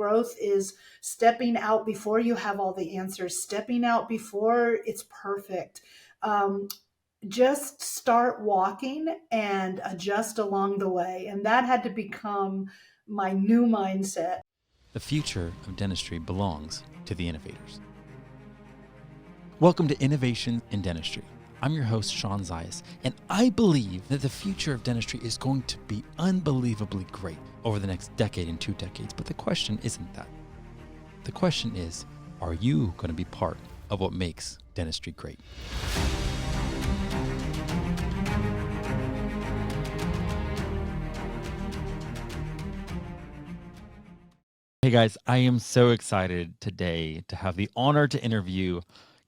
growth is stepping out before you have all the answers, stepping out before it's perfect. Um, just start walking and adjust along the way. And that had to become my new mindset. The future of dentistry belongs to the innovators. Welcome to Innovation in Dentistry. I'm your host, Sean Zayas, and I believe that the future of dentistry is going to be unbelievably great over the next decade and 2 decades. But the question isn't that. The question is, are you going to be part of what makes dentistry great? Hey guys, I am so excited today to have the honor to interview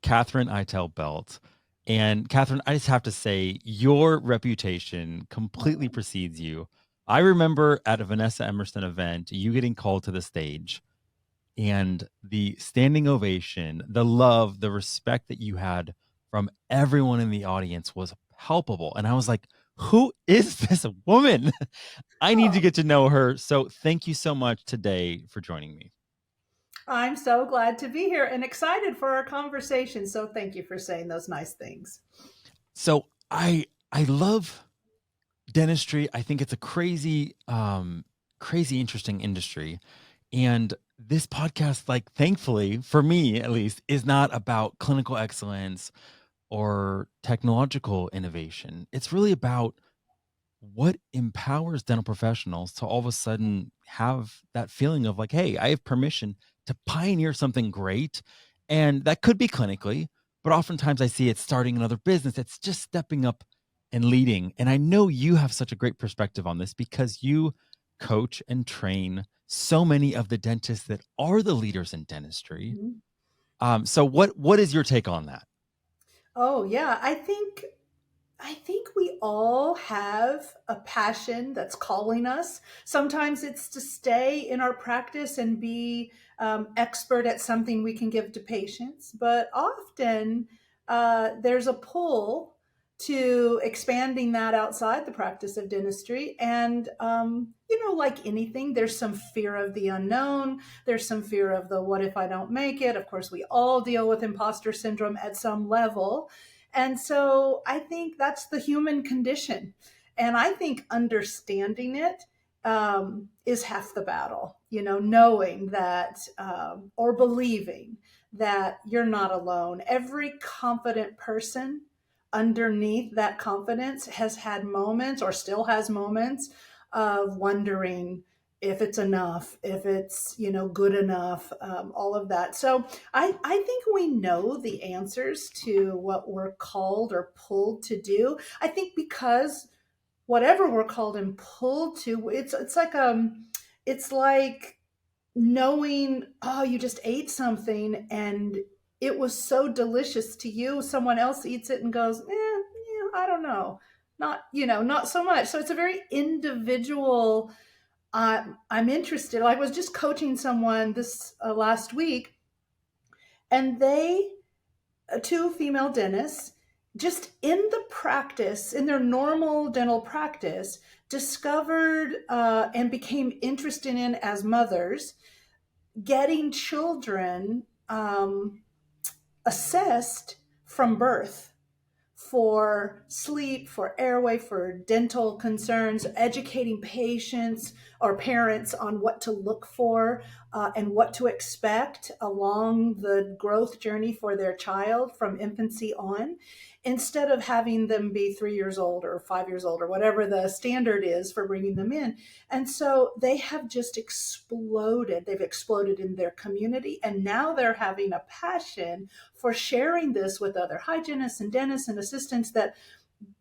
Catherine Eitel-Belt. And Catherine, I just have to say, your reputation completely precedes you. I remember at a Vanessa Emerson event, you getting called to the stage and the standing ovation, the love, the respect that you had from everyone in the audience was palpable. And I was like, who is this woman? I need to get to know her. So thank you so much today for joining me. I'm so glad to be here and excited for our conversation. So thank you for saying those nice things. So I love dentistry. I think it's a crazy interesting industry. And this podcast, like, thankfully, for me at least, is not about clinical excellence or technological innovation. It's really about what empowers dental professionals to all of a sudden have that feeling of like, hey, I have permission to pioneer something great. And that could be clinically, but oftentimes I see it starting another business. It's just stepping up and leading. And I know you have such a great perspective on this because you coach and train so many of the dentists that are the leaders in dentistry. So what is your take on that? Oh, yeah. I think we all have a passion that's calling us. Sometimes it's to stay in our practice and be expert at something we can give to patients, but often there's a pull to expanding that outside the practice of dentistry. And, like anything, there's some fear of the unknown. There's some fear of the what if I don't make it? Of course, we all deal with imposter syndrome at some level. And so I think that's the human condition. And I think understanding it is half the battle, knowing that or believing that you're not alone. Every confident person underneath that confidence has had moments or still has moments of wondering if it's enough, if it's, good enough, all of that. So I think we know the answers to what we're called or pulled to do. I think because whatever we're called and pulled to, it's like knowing, oh, you just ate something and it was so delicious to you. Someone else eats it and goes, yeah, I don't know. Not so much. So it's a very individual. I'm interested. I was just coaching someone this last week, and they, two female dentists, just in the practice, in their normal dental practice, discovered and became interested in as mothers, getting children assessed from birth for sleep, for airway, for dental concerns, educating patients or parents on what to look for and what to expect along the growth journey for their child from infancy on, instead of having them be 3 years old or 5 years old or whatever the standard is for bringing them in. And so they have just exploded. They've exploded in their community, and now they're having a passion for sharing this with other hygienists and dentists and assistants, that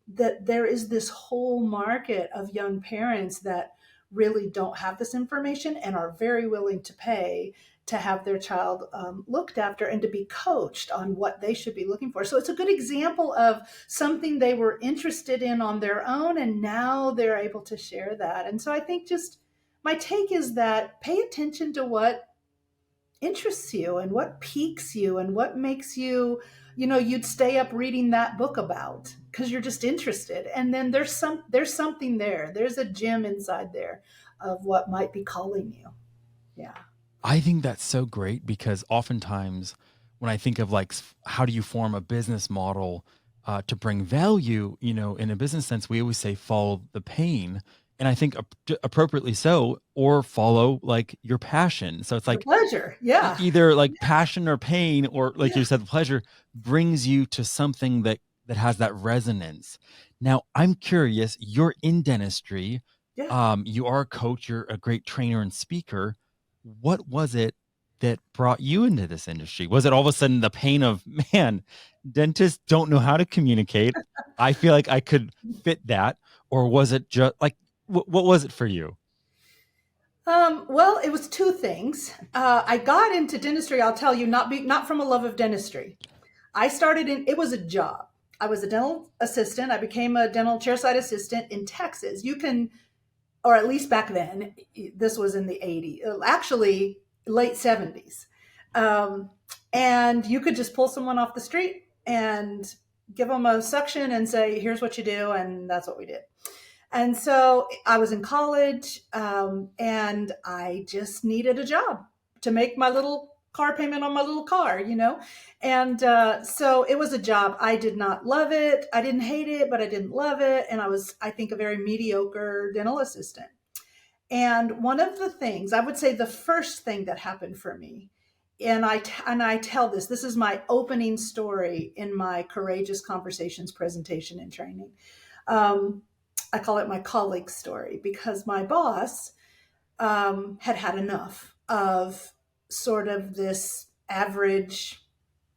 there is this whole market of young parents that really don't have this information and are very willing to pay to have their child looked after and to be coached on what they should be looking for. So it's a good example of something they were interested in on their own, and now they're able to share that. And so I think just my take is that pay attention to what interests you and what piques you and what makes you, you'd stay up reading that book about because you're just interested. And then there's something there. There's a gem inside there of what might be calling you. Yeah. I think that's so great because oftentimes when I think of like how do you form a business model to bring value, in a business sense, we always say follow the pain. And I think appropriately so, or follow like your passion. So it's The like pleasure. Yeah. either like passion or pain, or like you Yeah. said, the pleasure brings you to something that has that resonance. Now, I'm curious, you're in dentistry, Yeah. you are a coach, you're a great trainer and speaker. What was it that brought you into this industry? Was it all of a sudden the pain of, man, dentists don't know how to communicate? I feel like I could fit that. Or was it just like, what was it for you? Well, it was two things. I got into dentistry, I'll tell you, not from a love of dentistry. I started in, it was a job. I was a dental assistant. I became a dental chairside assistant in Texas. You can, or at least back then, this was in the 80s, actually late 70s. Um, and you could just pull someone off the street and give them a suction and say, here's what you do. And that's what we did. And so I was in college, and I just needed a job to make my little car payment on my little car. And so it was a job. I did not love it. I didn't hate it, but I didn't love it. And I was, I think, a very mediocre dental assistant. And one of the things, I would say the first thing that happened for me, and I tell this, this is my opening story in my Courageous Conversations presentation and training. Um, I call it my colleague story because my boss had had enough of sort of this average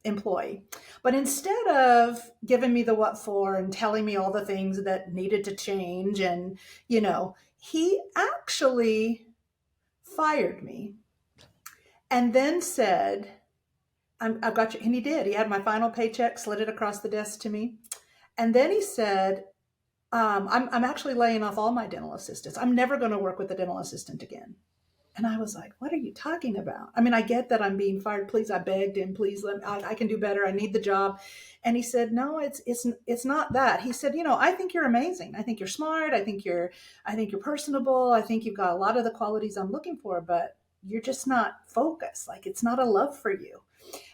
employee. But instead of giving me the what for and telling me all the things that needed to change, and, he actually fired me and then said, I've got you. And he did. He had my final paycheck, slid it across the desk to me. And then he said, I'm actually laying off all my dental assistants. I'm never going to work with a dental assistant again. And I was like, what are you talking about? I mean, I get that I'm being fired. Please, I begged him, please, I can do better. I need the job. And he said, no, it's not that. He said, I think you're amazing. I think you're smart. I think you're personable. I think you've got a lot of the qualities I'm looking for, but you're just not focused. Like, it's not a love for you.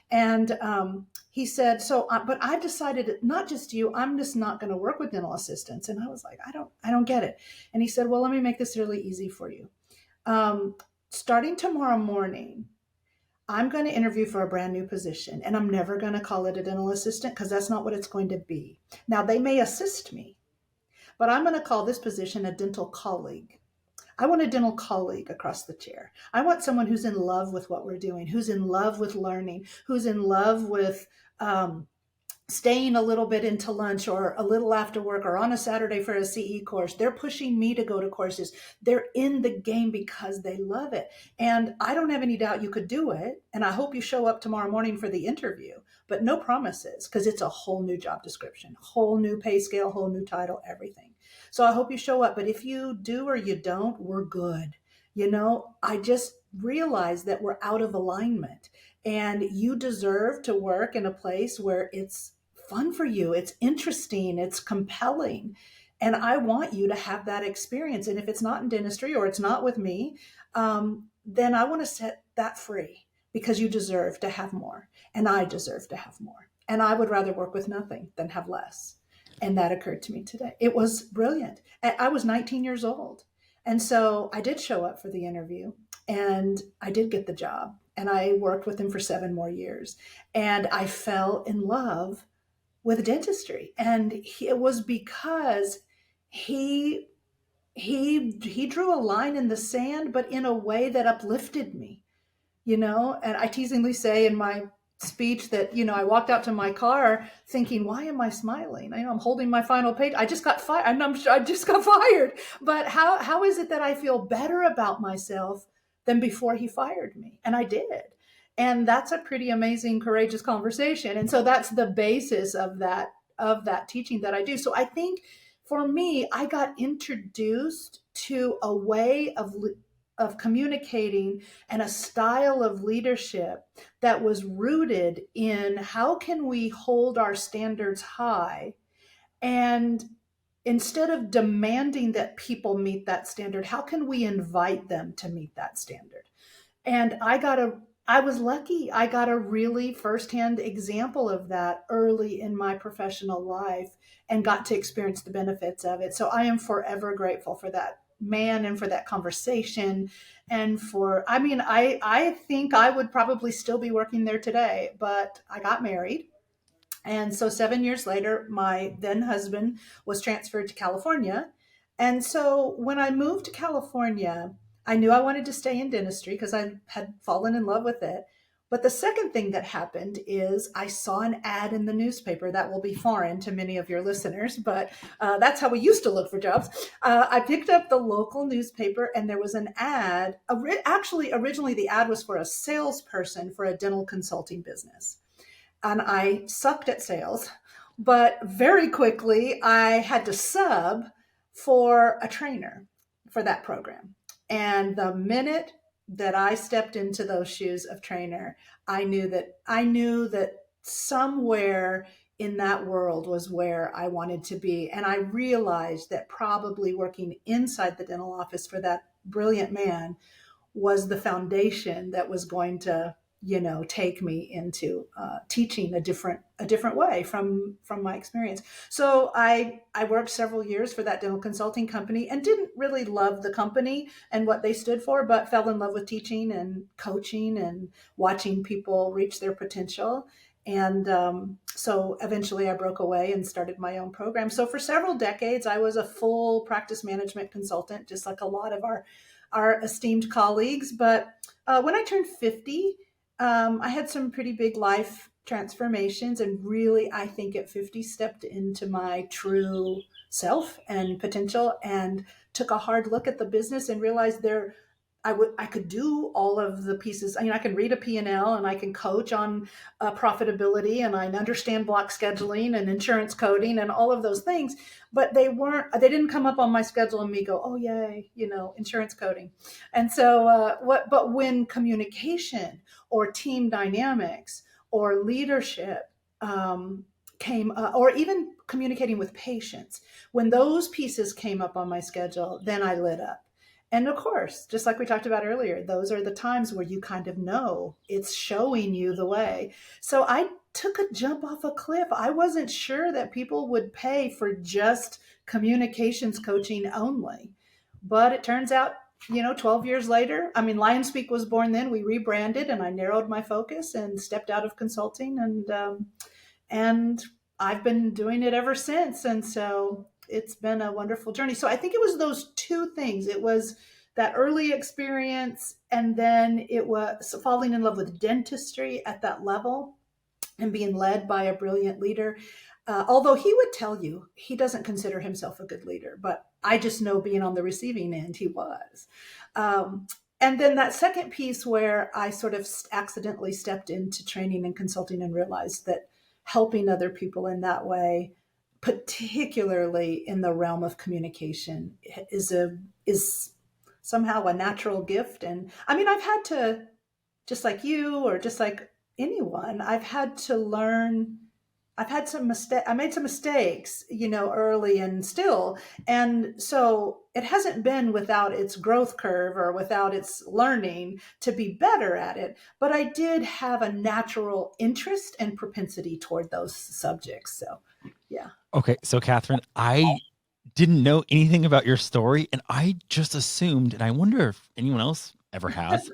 And he said, but I've decided, not just you, I'm just not going to work with dental assistants. And I was like, I don't get it. And he said, well, let me make this really easy for you. Um, Starting tomorrow morning, I'm going to interview for a brand new position, and I'm never going to call it a dental assistant because that's not what it's going to be. Now, they may assist me, but I'm going to call this position a dental colleague. I want a dental colleague across the chair. I want someone who's in love with what we're doing, who's in love with learning, who's in love with staying a little bit into lunch or a little after work or on a Saturday for a CE course. They're pushing me to go to courses. They're in the game because they love it. And I don't have any doubt you could do it. And I hope you show up tomorrow morning for the interview, but no promises because it's a whole new job description, whole new pay scale, whole new title, everything. So I hope you show up. But if you do or you don't, we're good. I just realized that we're out of alignment, and you deserve to work in a place where it's fun for you, it's interesting, it's compelling. And I want you to have that experience. And if it's not in dentistry or it's not with me, then I want to set that free because you deserve to have more. And I deserve to have more. And I would rather work with nothing than have less. And that occurred to me today. It was brilliant. I was 19 years old. And so I did show up for the interview and I did get the job. And I worked with him for 7 more years. And I fell in love with dentistry. And it was because he he drew a line in the sand, but in a way that uplifted me. And I teasingly say in my speech that I walked out to my car thinking, why am I smiling? I'm holding my final page. I just got fired. I just got fired. But how is it that I feel better about myself than before he fired me? And I did. And that's a pretty amazing, courageous conversation. And so that's the basis of that teaching that I do. So I think for me, I got introduced to a way of communicating and a style of leadership that was rooted in how can we hold our standards high, and instead of demanding that people meet that standard, how can we invite them to meet that standard? And I was lucky. I got a really firsthand example of that early in my professional life and got to experience the benefits of it. So I am forever grateful for that man and for that conversation and for, I mean, I think I would probably still be working there today, but I got married. And so 7 years later, my then husband was transferred to California. And so when I moved to California, I knew I wanted to stay in dentistry because I had fallen in love with it. But the second thing that happened is I saw an ad in the newspaper that will be foreign to many of your listeners, but that's how we used to look for jobs. I picked up the local newspaper and there was an ad. Actually, originally, the ad was for a salesperson for a dental consulting business, and I sucked at sales. But very quickly, I had to sub for a trainer for that program. And the minute that I stepped into those shoes of trainer, I knew that somewhere in that world was where I wanted to be. And I realized that probably working inside the dental office for that brilliant man was the foundation that was going to, take me into teaching a different way from my experience. So I worked several years for that dental consulting company and didn't really love the company and what they stood for, but fell in love with teaching and coaching and watching people reach their potential. And so eventually I broke away and started my own program. So for several decades, I was a full practice management consultant, just like a lot of our esteemed colleagues. But when I turned 50, I had some pretty big life transformations. And really, I think at 50, stepped into my true self and potential and took a hard look at the business and realized I could do all of the pieces. I mean, I can read a P&L and L and I can coach on profitability and I understand block scheduling and insurance coding and all of those things, but they didn't come up on my schedule and me go, oh yay, insurance coding. And so but when communication or team dynamics or leadership came or even communicating with patients, when those pieces came up on my schedule, then I lit up. And of course, just like we talked about earlier, those are the times where you kind of know it's showing you the way. So I took a jump off a cliff. I wasn't sure that people would pay for just communications coaching only. But it turns out, 12 years later, I mean, Lionspeak was born then. We rebranded and I narrowed my focus and stepped out of consulting. And I've been doing it ever since. And so it's been a wonderful journey. So I think it was those two things. It was that early experience, and then it was falling in love with dentistry at that level and being led by a brilliant leader. Although he would tell you he doesn't consider himself a good leader, but I just know being on the receiving end, he was. And then that second piece where I sort of accidentally stepped into training and consulting and realized that helping other people in that way, particularly in the realm of communication, is somehow a natural gift. And I mean, I've had to, just like you or just like anyone, I've had to learn. I've had some mistake. I made some mistakes, early and still. And so it hasn't been without its growth curve or without its learning to be better at it. But I did have a natural interest and propensity toward those subjects. So, yeah. Okay, so Catherine, I didn't know anything about your story, and I just assumed, and I wonder if anyone else ever has,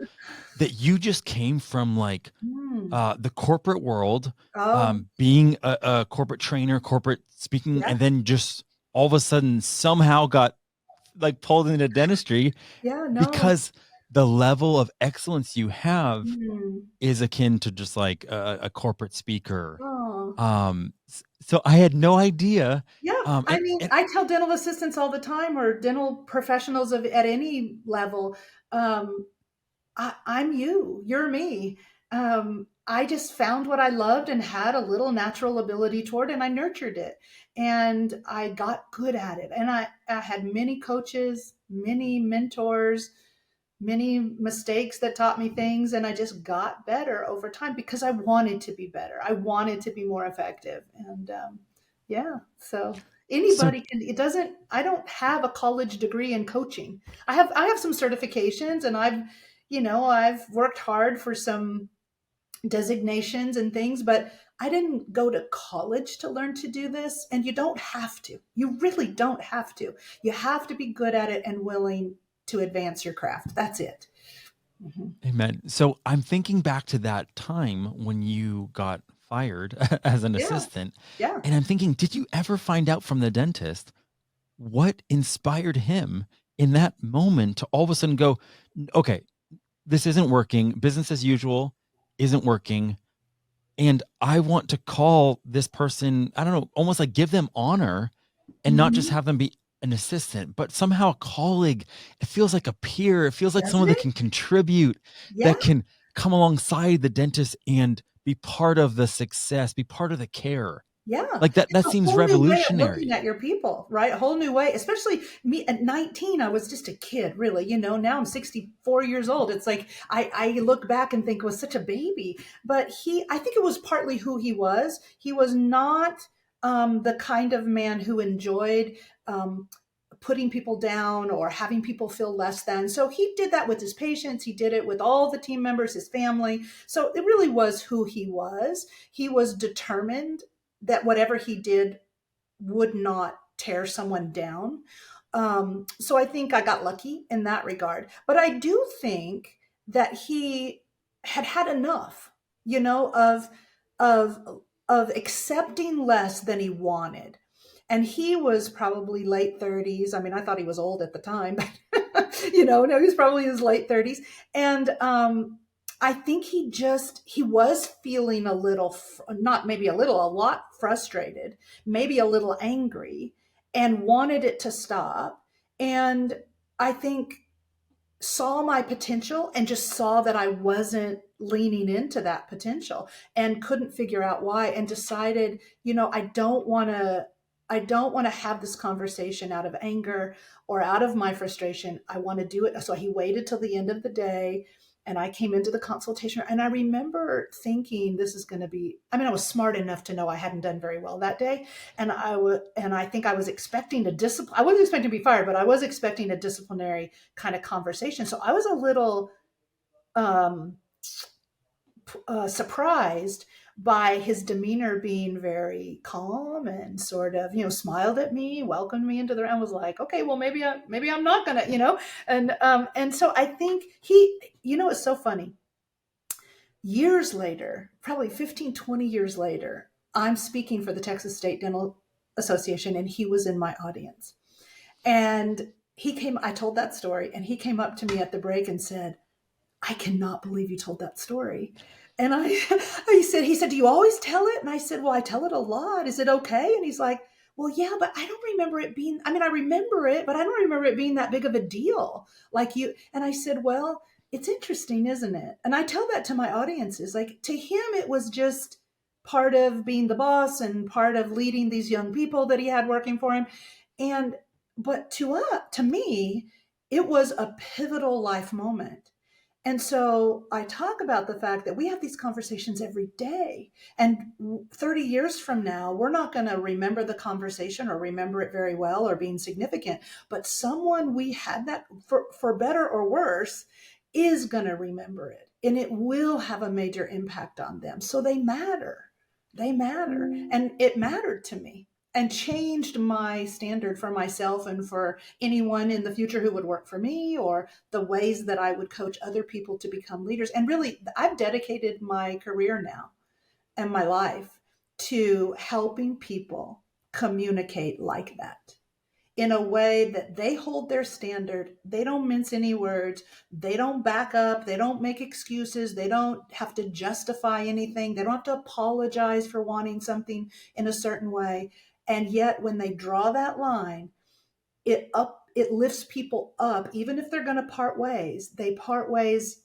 that you just came from like Mm. the corporate world, Oh, being a corporate trainer, corporate speaking, yeah. and then just all of a sudden somehow got like pulled into dentistry Yeah. No. because the level of excellence you have Mm. is akin to just like a corporate speaker. Oh. So I had no idea. Yeah, I mean, And I tell dental assistants all the time, or dental professionals at any level, um, I'm you, you're me. I just found what I loved and had a little natural ability toward, and I nurtured it, and I got good at it. And I had many coaches, many mentors, many mistakes that taught me things, and I just got better over time because I wanted to be better. I wanted to be more effective. And yeah, so so anybody can. It doesn't. I don't have a college degree in coaching. I have some certifications, and I've I've worked hard for some designations and things, but I didn't go to college to learn to do this. And you don't have to. You really don't have to. You have to be good at it and willing to advance your craft. That's it. Mhm. Amen. So I'm thinking back to that time when you got fired as an Yeah. assistant, Yeah. and I'm thinking, did you ever find out from the dentist what inspired him in that moment to all of a sudden go, okay, this isn't working. Business as usual isn't working. And I want to call this person, I don't know, almost like give them honor and not just Hmm. have them be an assistant, but somehow a colleague. It feels like a peer. It feels like someone Doesn't that it? can contribute, Yeah. that can come alongside the dentist and be part of the success, be part of the care. Yeah. Like that, It's that a seems whole new way of looking revolutionary. at your people, right? A whole new way, especially me at 19, I was just a kid, really. Now I'm 64 years old. It's like I look back and think was such a baby. But I think it was partly who he was. He was not the kind of man who enjoyed um, putting people down or having people feel less than. So he did that with his patients. He did it with all the team members, his family. So it really was who he was. He was determined that whatever he did would not tear someone down. So I think I got lucky in that regard. But I do think that he had had enough, of of of accepting less than he wanted. And he was probably late 30s. I mean, I thought he was old at the time, but no, he was probably in his late 30s. And I think he was feeling a little, not maybe a little, a lot frustrated, maybe a little angry, and wanted it to stop. And I think saw my potential and just saw that I wasn't leaning into that potential and couldn't figure out why, and decided, I don't want to have this conversation out of anger or out of my frustration. I want to do it. So he waited till the end of the day, and I came into the consultation, and I remember thinking, this is going to be, I mean, I was smart enough to know I hadn't done very well that day. And I think I was expecting a discipline. I wasn't expecting to be fired, but I was expecting a disciplinary kind of conversation. So I was a little um, surprised by his demeanor being very calm, and sort of, smiled at me, welcomed me into the room, was like, okay, well, maybe I'm not gonna, and so I think it's so funny. Years later, probably 15, 20 years later, I'm speaking for the Texas State Dental Association, and he was in my audience. And I told that story, and he came up to me at the break and said, I cannot believe you told that story. And he said, do you always tell it? And I said, well, I tell it a lot. Is it okay? And he's like, well, yeah, but I don't remember it being, I mean, I remember it, but I don't remember it being that big of a deal. Like you. And I said, well, it's interesting, isn't it? And I tell that to my audiences. Like, to him, it was just part of being the boss and part of leading these young people that he had working for him. And, but to me, it was a pivotal life moment. And so I talk about the fact that we have these conversations every day. And 30 years from now, we're not going to remember the conversation or remember it very well or being significant. But someone we had that, for better or worse, is going to remember it. And it will have a major impact on them. So they matter. They matter. And it mattered to me and changed my standard for myself and for anyone in the future who would work for me, or the ways that I would coach other people to become leaders. And really, I've dedicated my career now and my life to helping people communicate like that, in a way that they hold their standard. They don't mince any words. They don't back up. They don't make excuses. They don't have to justify anything. They don't have to apologize for wanting something in a certain way. And yet, when they draw that line, it lifts people up. Even if they're going to part ways, they part ways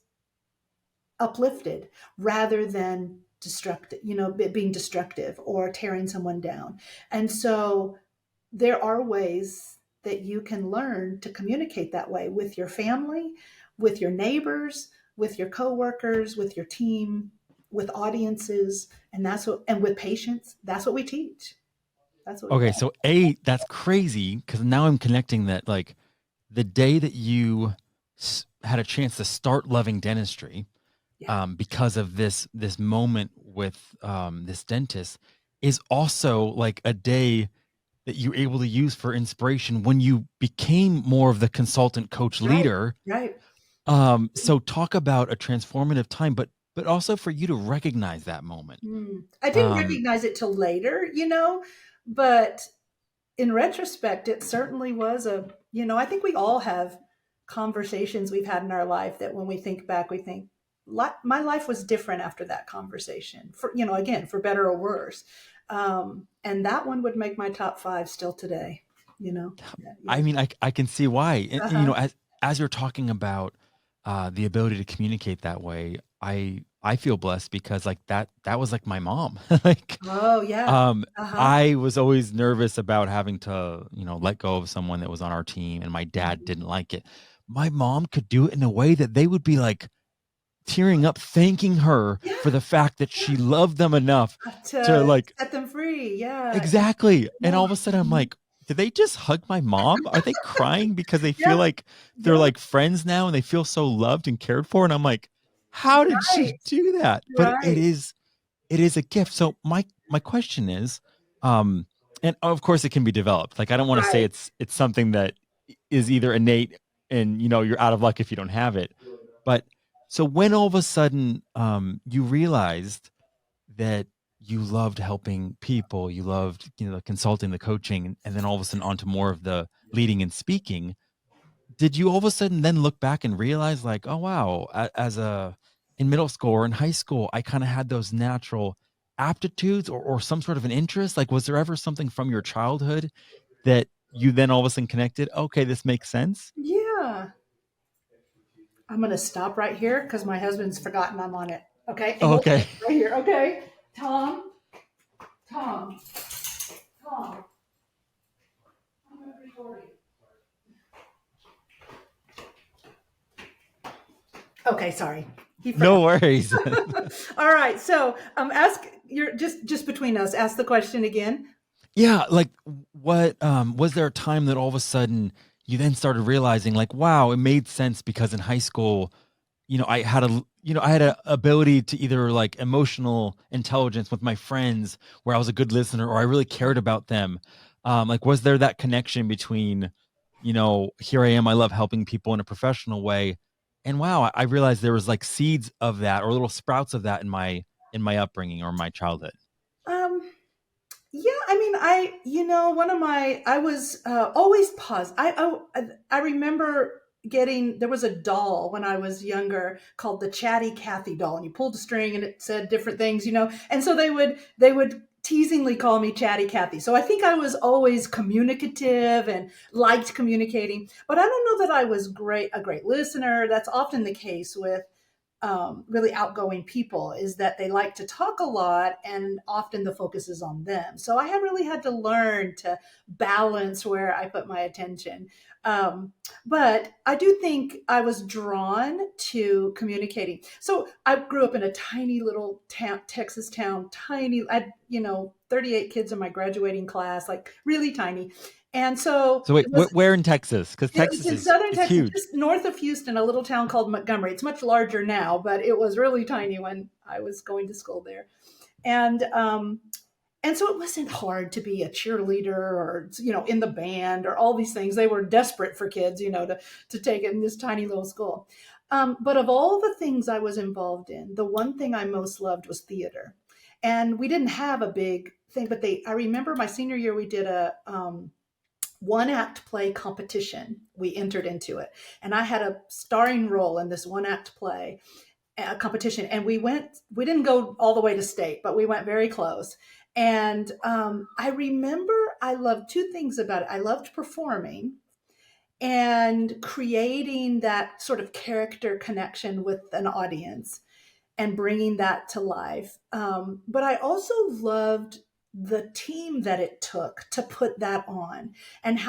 uplifted rather than destructive, being destructive or tearing someone down. And so there are ways that you can learn to communicate that way with your family, with your neighbors, with your coworkers, with your team, with audiences, and with patients. That's what we teach. That's what we Okay, do. so that's crazy because now I'm connecting that, like, the day that you had a chance to start loving dentistry Yeah. because of this moment with this dentist is also like a day that you're able to use for inspiration when you became more of the consultant coach Right. leader. Right. So talk about a transformative time, but also for you to recognize that moment. I didn't Um, recognize it till later, but in retrospect, it certainly was I think we all have conversations we've had in our life that when we think back, we think, my life was different after that conversation, for, again, for better or worse. And that one would make my top five still today, Yeah. I Yeah. mean, I can see why. And, Uh-huh. as you're talking about the ability to communicate that way, I feel blessed because like that was like my mom. Like, Oh, yeah. um, Uh-huh. I was always nervous about having to, let go of someone that was on our team, and my dad Mhm. didn't like it. My mom could do it in a way that they would be like tearing up, thanking her for Yeah. the fact that Yeah. she loved them enough to To like set them free. Yeah. exactly. And Yeah. all of a sudden I'm Mhm. like, did they just hug my mom? Are they crying because they feel Yep. like they're Yep. like friends now and they feel so loved and cared for? And I'm like, how did she Right. do that? But it Right. is it is a gift. So my question is, um, and of course it can be developed. Like I don't want to say Right. it's something that is either innate and you're out of luck if you don't have it. But so when all of a sudden you realized that you loved helping people, you loved, the consulting, the coaching, and then all of a sudden onto more of the leading and speaking, did you all of a sudden then look back and realize like, oh wow, as a in middle school or in high school, I kind of had those natural aptitudes or some sort of an interest? Like, was there ever something from your childhood that you then all of a sudden connected? Okay, this makes sense. Yeah. I'm going to stop right here because my husband's forgotten I'm on it. Okay. And hold Okay. it right here. Okay. Tom, Tom, Tom. I'm going to record you. Okay. Sorry. He forgot. No worries. All right. So ask your just between us, ask the question again. Yeah, like what was there a time that all of a sudden you then started realizing like wow, it made sense because in high school, I had a ability to either like emotional intelligence with my friends where I was a good listener or I really cared about them. Like was there that connection between, here I am, I love helping people in a professional way. And wow, I realized there was like seeds of that or little sprouts of that in my upbringing or my childhood. Um, Yeah, I mean, one of my, I was always paused. I remember getting, there was a doll when I was younger called the Chatty Cathy doll, and you pulled a string and it said different things, and so they would teasingly call me Chatty Cathy. So I think I was always communicative and liked communicating, but I don't know that I was a great listener. That's often the case with really outgoing people, is that they like to talk a lot and often the focus is on them. So I have really had to learn to balance where I put my attention. Um, but I do think I was drawn to communicating. So I grew up in a tiny little town, Texas town, tiny, I had, 38 kids in my graduating class, like really tiny. And so So wait, it was where in Texas? Because it was Texas in is southern is Texas, huge. just north of Houston, a little town called Montgomery. It's much larger now, but it was really tiny when I was going to school there. And and so it wasn't hard to be a cheerleader or in the band or all these things. They were desperate for kids, to take it in this tiny little school. But of all the things I was involved in, the one thing I most loved was theater. And we didn't have a big thing, but I remember my senior year we did a one act play competition. We entered into it, and I had a starring role in this one act play competition. And we didn't go all the way to state, but we went very close. And I remember I loved two things about it. I loved performing and creating that sort of character connection with an audience and bringing that to life. But I also loved the team that it took to put that on, and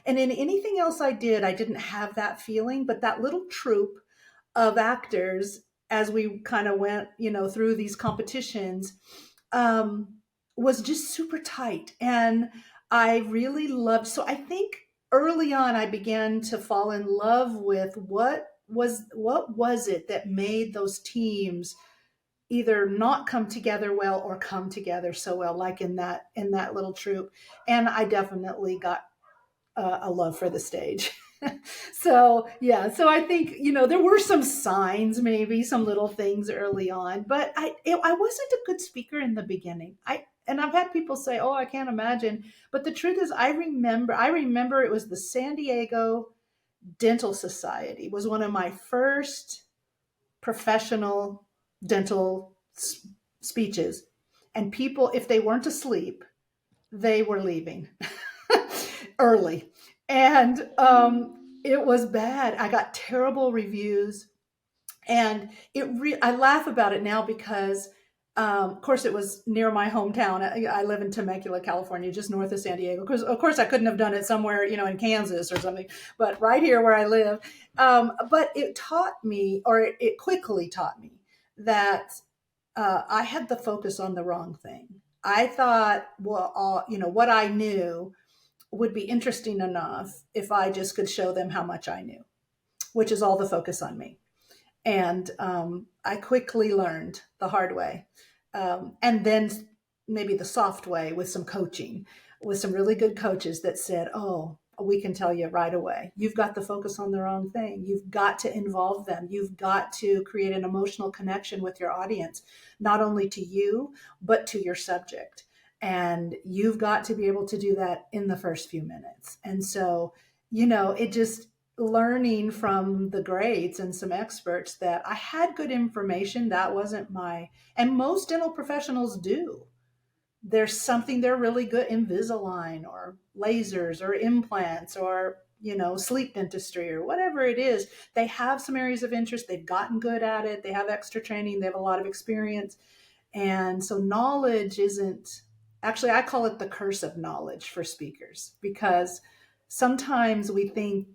in anything else I did, I didn't have that feeling, but that little troupe of actors, as we kind of went, through these competitions, um, was just super tight. And I really loved, so I think early on, I began to fall in love with what was it that made those teams either not come together well or come together so well, like in that little troop. And I definitely got a love for the stage. So yeah, so I think there were some signs, maybe some little things early on, but I wasn't a good speaker in the beginning. And I've had people say, "Oh, I can't imagine," but the truth is, I remember it was the San Diego Dental Society was one of my first professional dental speeches, and people, if they weren't asleep, they were leaving early, and it was bad. I got terrible reviews, and I laugh about it now because of course it was near my hometown. I live in Temecula, California, just north of San Diego. Because of course I couldn't have done it somewhere in Kansas or something, but right here where I live. But it taught me, or it quickly taught me, that I had the focus on the wrong thing. I thought, well, what I knew would be interesting enough if I just could show them how much I knew, which is all the focus on me. And I quickly learned the hard way. And then maybe the soft way with some coaching, with some really good coaches that said, "Oh, we can tell you right away. You've got the focus on the wrong thing. You've got to involve them. You've got to create an emotional connection with your audience, not only to you, but to your subject. And you've got to be able to do that in the first few minutes." And so, it just learning from the greats and some experts that I had good information. That wasn't and most dental professionals do. There's something they're really good, Invisalign or lasers or implants or sleep dentistry or whatever it is. They have some areas of interest. They've gotten good at it. They have extra training. They have a lot of experience. And so knowledge isn't, actually, I call it the curse of knowledge for speakers, because sometimes we think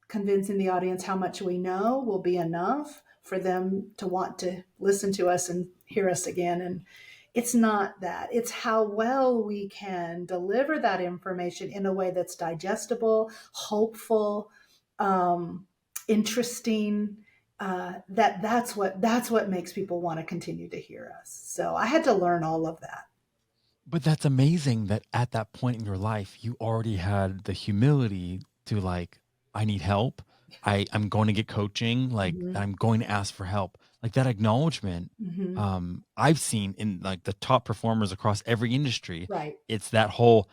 convincing the audience how much we know will be enough for them to want to listen to us and hear us again. And it's not that. It's how well we can deliver that information in a way that's digestible, hopeful, um, interesting. That's what makes people want to continue to hear us. So I had to learn all of that. But that's amazing that at that point in your life, you already had the humility to like, I need help. I'm going to get coaching. Like Hmm. I'm going to ask for help. Like that acknowledgement. Hmm. I've seen in like the top performers across every industry. Right. It's that whole,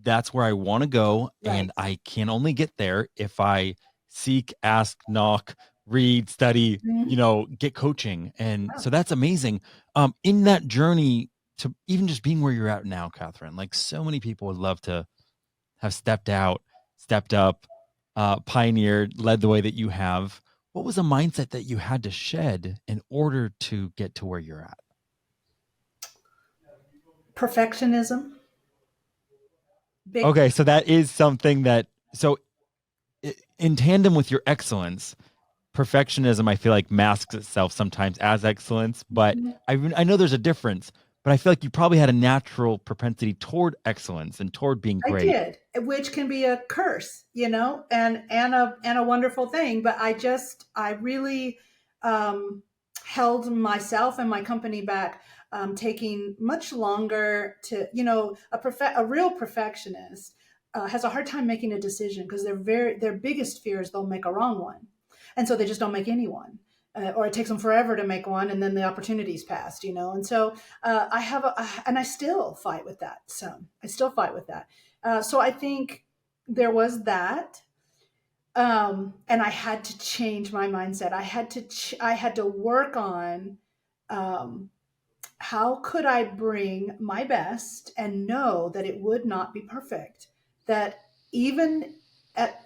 that's where I want to go. Right. And I can only get there if I seek, ask, knock, read, study, Mhm. get coaching. And Yeah. so that's amazing. In that journey to even just being where you're at now, Catherine, like so many people would love to have stepped out, stepped up, pioneered, led the way that you have. What was a mindset that you had to shed in order to get to where you're at? Perfectionism, big. Okay, so that is something that so in tandem with your excellence, perfectionism I feel like masks itself sometimes as excellence, but Mhm. I know there's a difference, but I feel like you probably had a natural propensity toward excellence and toward being I great. did, which can be a curse, and a wonderful thing. But I really held myself and my company back, taking much longer to, a real perfectionist has a hard time making a decision because their biggest fear is they'll make a wrong one, and so they just don't make any one. Or it takes them forever to make one, and then the opportunity's passed, and so and I still fight with that. I still fight with that. So I think there was that, and I had to change my mindset. I had to work on, um, how could I bring my best and know that it would not be perfect. That even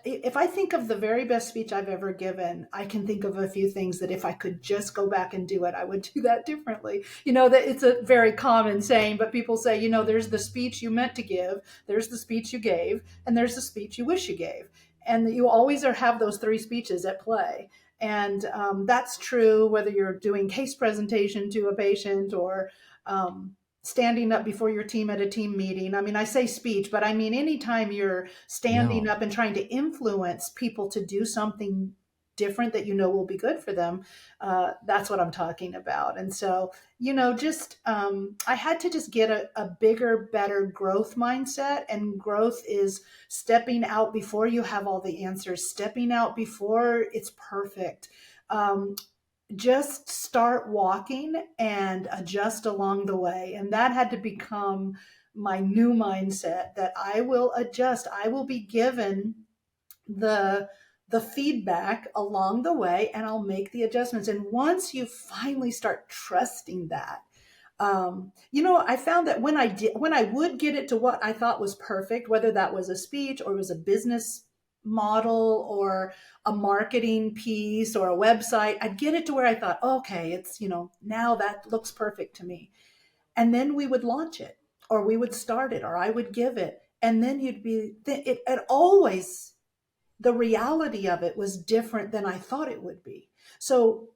if I think of the very best speech I've ever given, I can think of a few things that if I could just go back and do it, I would do that differently. That it's a very common saying, but people say, there's the speech you meant to give, there's the speech you gave, and there's the speech you wish you gave. And you always have those three speeches at play. And that's true whether you're doing case presentation to a patient or um, standing up before your team at a team meeting. I mean, I say speech, but I mean anytime you're standing No. up and trying to influence people to do something different that you know will be good for them, that's what I'm talking about. And so, just I had to just get a bigger, better growth mindset. And growth is stepping out before you have all the answers, stepping out before it's perfect. Um, just start walking and adjust along the way. And that had to become my new mindset, that I will adjust. I will be given the feedback along the way, and I'll make the adjustments. And once you finally start trusting that, I found that when I would get it to what I thought was perfect, whether that was a speech or it was a business model or a marketing piece or a website, I'd get it to where I thought, okay, it's, now that looks perfect to me. And then we would launch it, or we would start it, or I would give it. And then it always, the reality of it was different than I thought it would be. So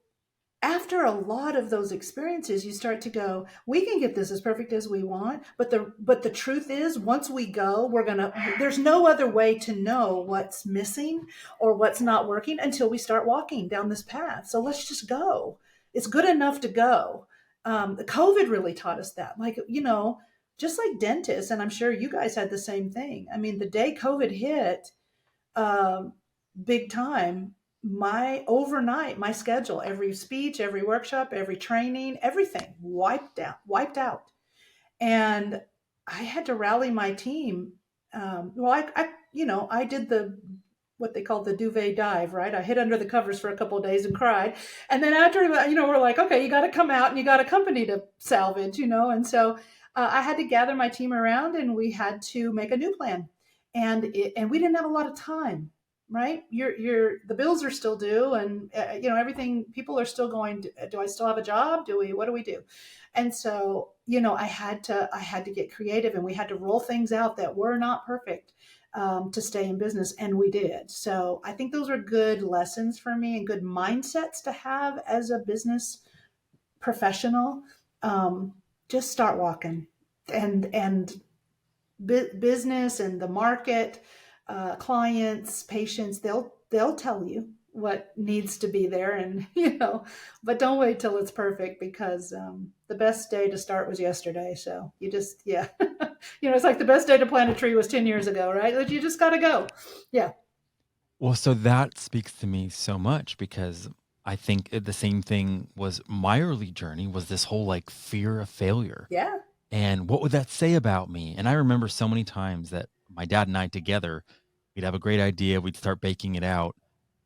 after a lot of those experiences, you start to go, we can get this as perfect as we want, but the truth is, once we go, there's no other way to know what's missing or what's not working until we start walking down this path. So let's just go. It's good enough to go. The COVID really taught us that. Like, just like dentists, and I'm sure you guys had the same thing. I mean, the day COVID hit, um, big time, my schedule, every speech, every workshop, every training, everything wiped out. And I had to rally my team. Well, I did what they call the duvet dive, right? I hid under the covers for a couple of days and cried. And then after, we're like, okay, you got to come out and you got a company to salvage, And so I had to gather my team around, and we had to make a new plan. And we didn't have a lot of time, right? The bills are still due, and everything. People are still going. Do I still have a job? What do we do? And so, I had to get creative, and we had to roll things out that were not perfect, to stay in business, and we did. So I think those are good lessons for me and good mindsets to have as a business professional. Um, just start walking, and business and the market, clients, patients, they'll tell you what needs to be there, and but don't wait till it's perfect, because the best day to start was yesterday. So you just, yeah. It's like the best day to plant a tree was 10 years ago, right? Like, you just got to go. Yeah. Well, so that speaks to me so much because I think the same thing was my early journey was this whole like fear of failure. Yeah. And what would that say about me? And I remember so many times that my dad and I together, we'd have a great idea, we'd start baking it out,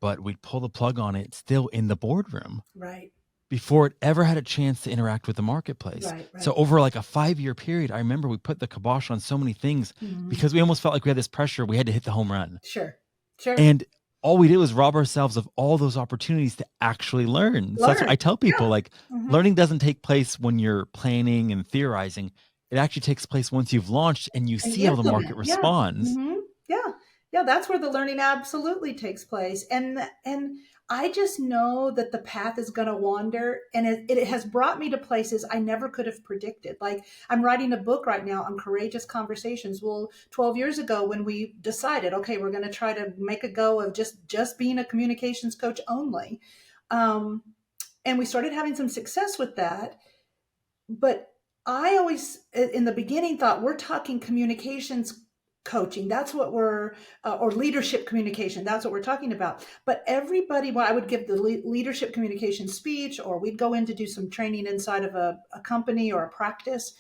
but we'd pull the plug on it still in the boardroom Right. before it ever had a chance to interact with the marketplace. Right. So Right. over like a 5-year period, I remember we put the kibosh on so many things Mhm. because we almost felt like we had this pressure. We had to hit the home run. Sure. Sure. And all we did was rob ourselves of all those opportunities to actually learn. So that's what Learn. I tell people, Yeah. like Hmm. learning doesn't take place when you're planning and theorizing. It actually takes place once you've launched and you And see how the market implement. Yeah. responds. Hmm. Yeah. Yeah. That's where the learning absolutely takes place. And I just know that the path is going to wander, and it has brought me to places I never could have predicted. Like, I'm writing a book right now on courageous conversations. Well, 12 years ago, when we decided, okay, we're going to try to make a go of just being a communications coach only. Um, and we started having some success with that. But I always, in the beginning, thought we're talking communications coaching. That's what or leadership communication. That's what we're talking about. But everybody, well, I would give the leadership communication speech, or we'd go in to do some training inside of a company or a practice.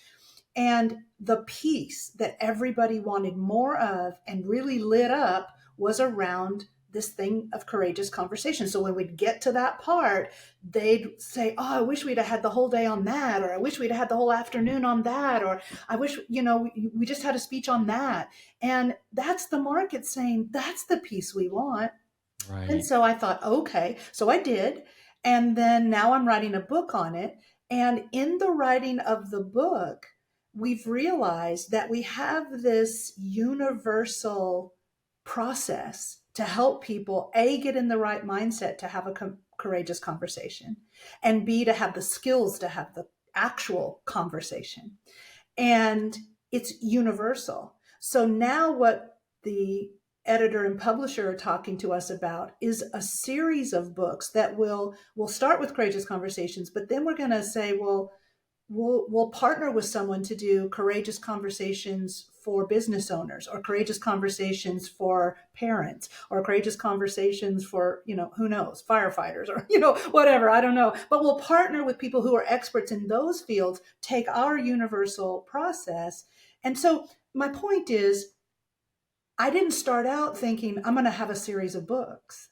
And the piece that everybody wanted more of and really lit up was around this thing of courageous conversation. So when we'd get to that part, they'd say, oh, I wish we'd have had the whole day on that, or I wish we'd had the whole afternoon on that, or I wish, we just had a speech on that. And that's the market saying, that's the piece we want. And Right. so I thought, okay. So I did. And then now I'm writing a book on it. And in the writing of the book, we've realized that we have this universal process to help people, A, get in the right mindset to have a courageous conversation, and B, to have the skills to have the actual conversation. And it's universal. So now what the editor and publisher are talking to us about is a series of books that will start with Courageous Conversations, but then we're going to say, well, we'll partner with someone to do courageous conversations for business owners, or courageous conversations for parents, or courageous conversations for, who knows, firefighters, or whatever, I don't know, but we'll partner with people who are experts in those fields, take our universal process. And so my point is, I didn't start out thinking I'm going to have a series of books.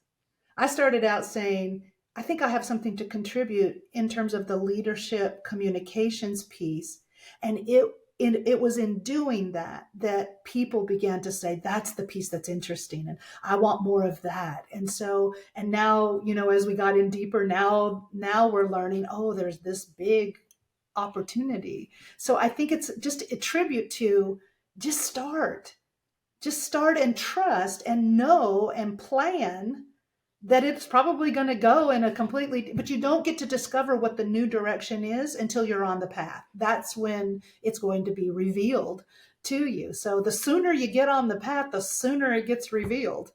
I started out saying, I think I have something to contribute in terms of the leadership communications piece. And it was in doing that that people began to say, that's the piece that's interesting. And I want more of that. And so, and now, as we got in deeper, now we're learning, oh, there's this big opportunity. So I think it's just a tribute to just start. Just start and trust and know and plan that it's probably going to go in a completely, but you don't get to discover what the new direction is until you're on the path. That's when it's going to be revealed to you. So the sooner you get on the path, the sooner it gets revealed.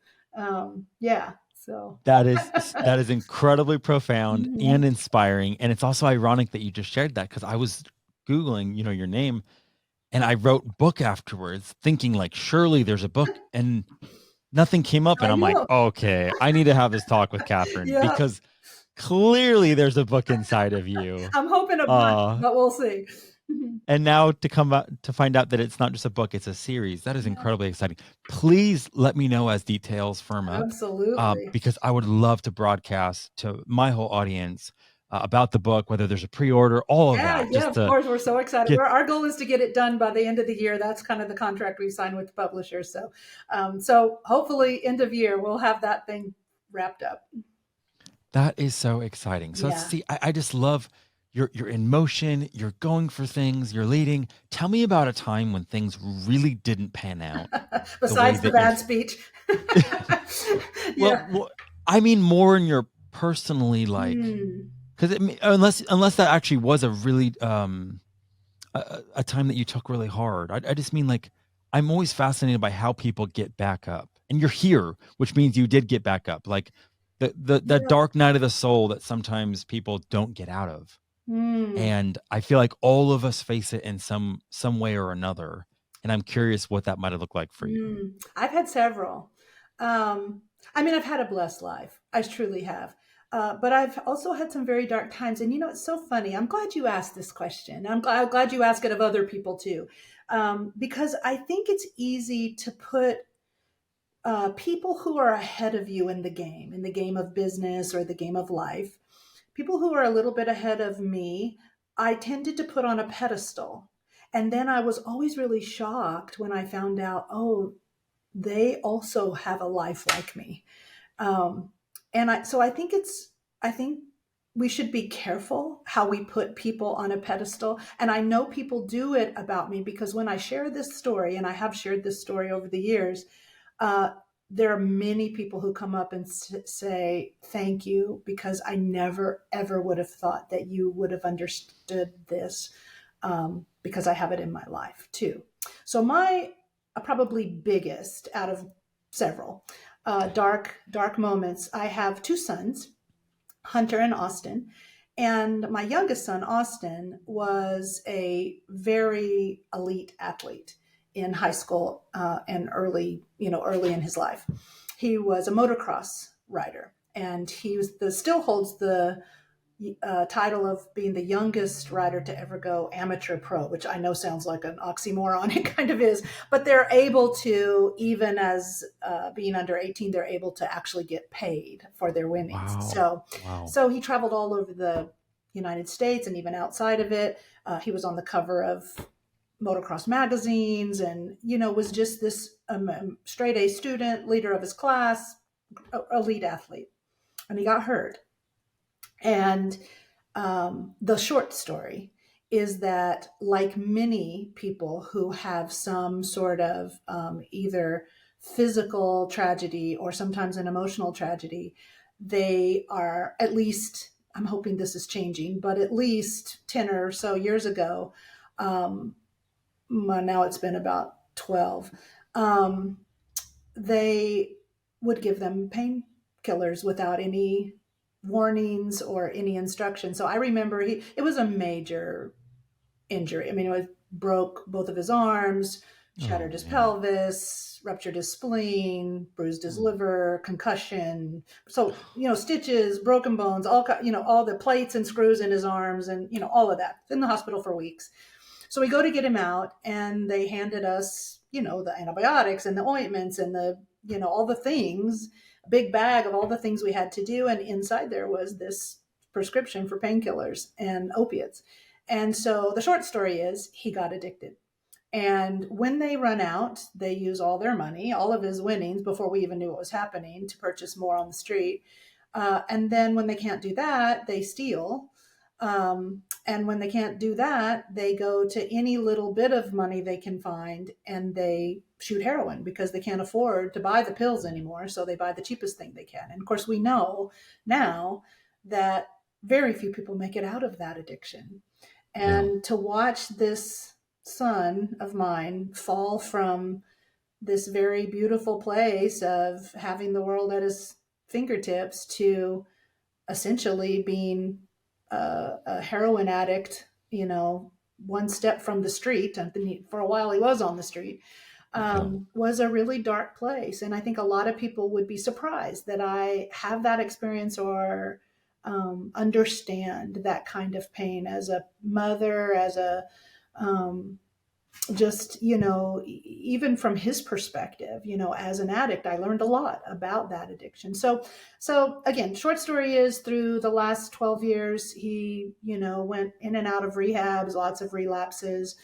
Yeah. So That is incredibly profound and mhm. inspiring, and it's also ironic that you just shared that, because I was Googling, your name, and I wrote book afterwards, thinking like, surely there's a book, and nothing came up, and I I'm like, know. okay, I need to have this talk with Catherine, Yeah. because clearly there's a book inside of you. I'm hoping a bunch, Uh, but we'll see. and now to come out to find out that it's not just a book, it's a series. That is Yeah, incredibly exciting. Please let me know as details firm up, absolutely. because I would love to broadcast to my whole audience about the book, whether there's a pre-order, all of Yeah, that, yeah, just of to course. We're so excited. get Our goal is to get it done by the end of the year. That's kind of the contract we signed with the publisher. So hopefully, end of year, we'll have that thing wrapped up. that is so exciting. So Yeah. see, I just love you're in motion, you're going for things, you're leading. Tell me about a time when things really didn't pan out the way Besides the that you bad speech. well, Yeah. I mean more in your personally, like, Mm. because unless that actually was a really a time that you took really hard. I just mean, like, I'm always fascinated by how people get back up, and you're here, which means you did get back up. Like the Yeah. dark night of the soul that sometimes people don't get out of, Mm. and I feel like all of us face it in some way or another. And I'm curious what that might have looked like for you. I've had several. Um, I mean, I've had a blessed life. I truly have. But I've also had some very dark times. And it's so funny. I'm glad you asked this question. I'm glad you ask it of other people too. Because I think it's easy to put people who are ahead of you in the game of business or the game of life, people who are a little bit ahead of me, I tended to put on a pedestal. And then I was always really shocked when I found out, oh, they also have a life like me. Um, so I think we should be careful how we put people on a pedestal. And I know people do it about me because when I share this story, and I have shared this story over the years, uh, there are many people who come up and say, thank you, because I never, ever would have thought that you would have understood this, because I have it in my life too. So my probably biggest out of several dark moments. I have two sons, Hunter and Austin, and my youngest son, Austin, was a very elite athlete in high school and early in his life. He was a motocross rider, and still holds the title of being the youngest rider to ever go amateur pro, which I know sounds like an oxymoron. It kind of is, but they're able to, even as being under 18, they're able to actually get paid for their winnings. Wow. So, Wow. so he traveled all over the United States and even outside of it. He was on the cover of motocross magazines, and was just this straight A student, leader of his class, elite athlete, and he got hurt. And the short story is that, like many people who have some sort of either physical tragedy or sometimes an emotional tragedy, they are, at least, I'm hoping this is changing, but at least 10 or so years ago, now it's been about 12. Um, they would give them painkillers without any warnings or any instruction. So I remember it was a major injury. I mean, it was broke both of his arms, Oh shattered his man. pelvis, ruptured his spleen, bruised his Mm. liver, concussion. So, stitches, broken bones, all the plates and screws in his arms and, all of that. In the hospital for weeks. So we go to get him out, and they handed us, the antibiotics and the ointments and all the things, a big bag of all the things we had to do. And inside there was this prescription for painkillers and opiates. And so the short story is he got addicted. And when they run out, they use all their money, all of his winnings before we even knew what was happening, to purchase more on the street. And then when they can't do that, they steal. And when they can't do that, they go to any little bit of money they can find and they shoot heroin because they can't afford to buy the pills anymore. So they buy the cheapest thing they can. And of course, we know now that very few people make it out of that addiction. Yeah. And to watch this son of mine fall from this very beautiful place of having the world at his fingertips to essentially being a heroin addict, one step from the street. And for a while he was on the street, Yeah. was a really dark place. And I think a lot of people would be surprised that I have that experience or understand that kind of pain as a mother, as a um, just even from his perspective, as an addict, I learned a lot about that addiction. So again, short story is, through the last 12 years he went in and out of rehabs, lots of relapses.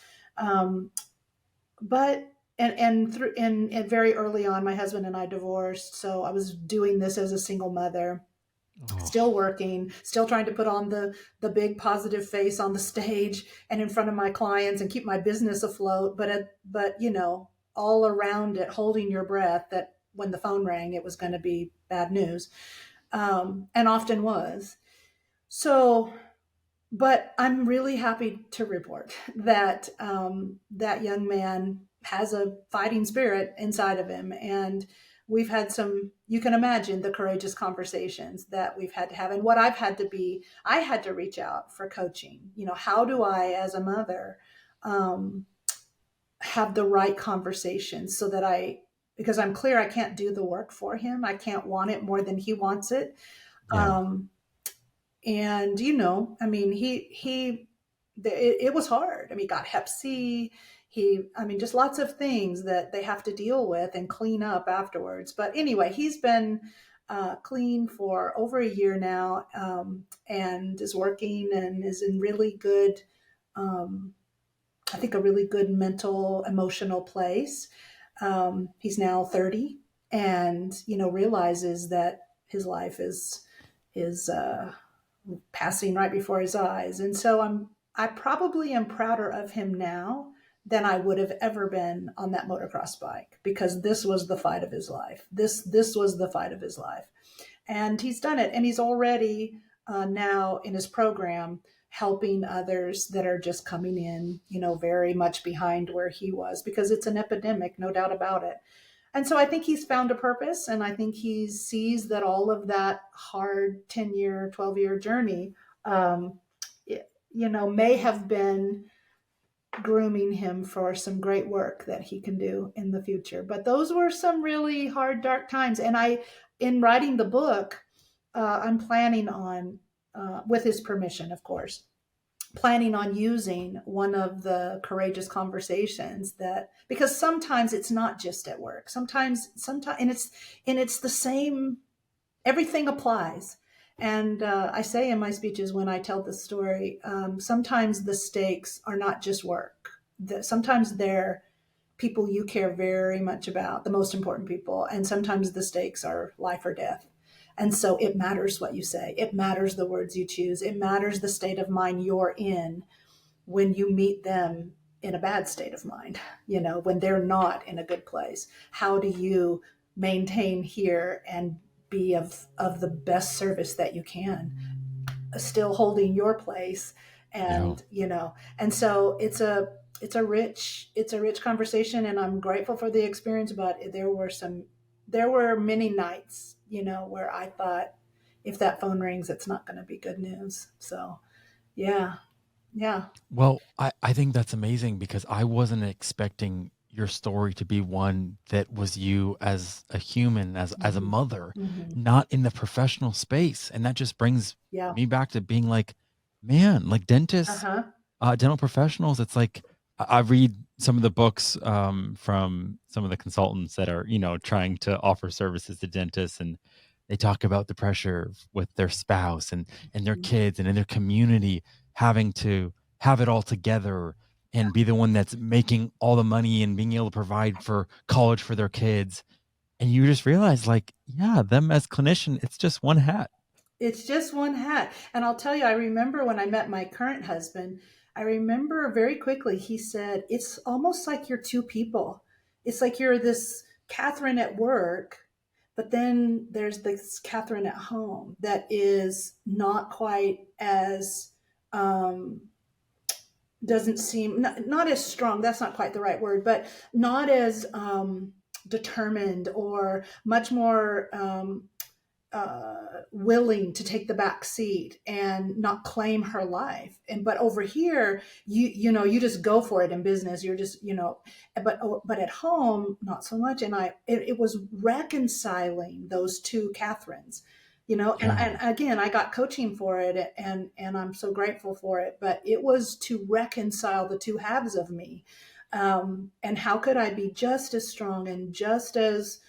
But and very early on, my husband and I divorced, so I was doing this as a single mother, Oh, still working, still trying to put on the big positive face on the stage and in front of my clients and keep my business afloat. But all around it, holding your breath that when the phone rang, it was going to be bad news, and often was. So, but I'm really happy to report that that young man has a fighting spirit inside of him, and we've had some. You can imagine the courageous conversations that we've had to have, and what I've had to be. I had to reach out for coaching. How do I, as a mother, um, have the right conversations so that because I'm clear I can't do the work for him. I can't want it more than he wants it. yeah. Um, and I mean, it was hard. I mean, he got hep C. I mean, just lots of things that they have to deal with and clean up afterwards. But anyway, he's been clean for over a year now, and is working and is in really good, um, I think, a really good mental, emotional place. He's now 30, and realizes that his life is passing right before his eyes. And so I probably am prouder of him now than I would have ever been on that motocross bike, because this was the fight of his life. This was the fight of his life. And he's done it, and he's already now in his program helping others that are just coming in, very much behind where he was, because it's an epidemic, no doubt about it. And so I think he's found a purpose, and I think he sees that all of that hard 10-year, 12-year journey, um, may have been grooming him for some great work that he can do in the future. But those were some really hard, dark times. And in writing the book, I'm planning on, with his permission, of course, planning on using one of the courageous conversations, that because sometimes it's not just at work, sometimes and it's the same. Everything applies. And I say in my speeches, when I tell the story, sometimes the stakes are not just work. Sometimes they're people you care very much about, the most important people, and sometimes the stakes are life or death. And so it matters what you say. It matters the words you choose. It matters the state of mind you're in when you meet them in a bad state of mind, when they're not in a good place. How do you maintain here and be of the best service that you can, still holding your place? Yeah. And so it's a rich conversation, and I'm grateful for the experience. But there were some there were many nights, where I thought, if that phone rings, it's not going to be good news. So, yeah, yeah. Well, I think that's amazing because I wasn't expecting your story to be one that was you as a human, as a Hmm. mother, Hmm. not in the professional space. And that just brings Yeah. me back to being like, man, like Uh dentists, huh. dental professionals, it's like I read some of the books from some of the consultants that are, trying to offer services to dentists, and they talk about the pressure with their spouse and their kids and in their community having to have it all together and be the one that's making all the money and being able to provide for college for their kids. And you just realize, like, yeah, them as clinician, it's just one hat. It's just one hat. And I'll tell you, I remember when I met my current husband, I remember very quickly he said, it's almost like you're two people. It's like you're this Catherine at work, but then there's this Catherine at home that is not quite as, um, doesn't seem, not as strong. That's not quite the right word, but not as determined, or much more willing to take the back seat and not claim her life. And but over here, you just go for it in business. You're just, but at home, not so much. And it was reconciling those two Catherines. And Yeah. again, I got coaching for it, and I'm so grateful for it. But it was to reconcile the two halves of me, and how could I be just as strong and just as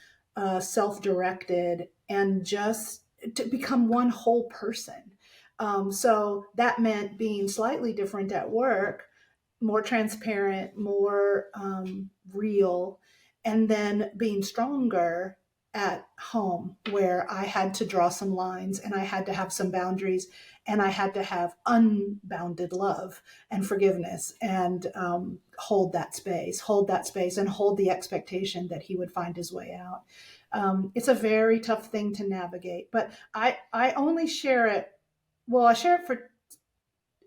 self-directed, and just to become one whole person. So that meant being slightly different at work, more transparent, more real, and then being stronger at home, where I had to draw some lines and I had to have some boundaries, and I had to have unbounded love and forgiveness, and hold that space, and hold the expectation that he would find his way out. It's a very tough thing to navigate, but I only share it. Well, I share it for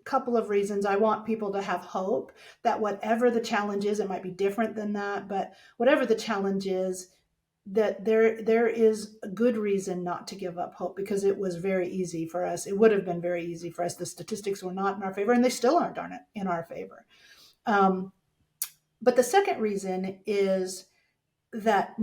couple of reasons. I want people to have hope that whatever the challenge is, it might be different than that, but whatever the challenge is, that there is a good reason not to give up hope, because it was very easy for us. It would have been very easy for us. The statistics were not in our favor, and they still aren't in our favor. Um, but the second reason is that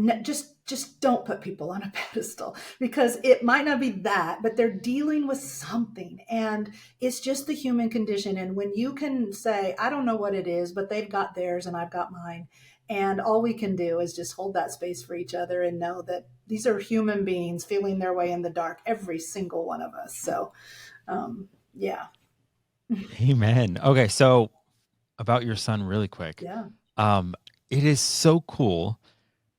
just don't put people on a pedestal, because it might not be that, but they're dealing with something, and it's just the human condition. And when you can say, I don't know what it is, but they've got theirs and I've got mine, and all we can do is just hold that space for each other, and know that these are human beings feeling their way in the dark, every single one of us. So yeah. Amen. Okay, so about your son really quick. Yeah, Um, it is so cool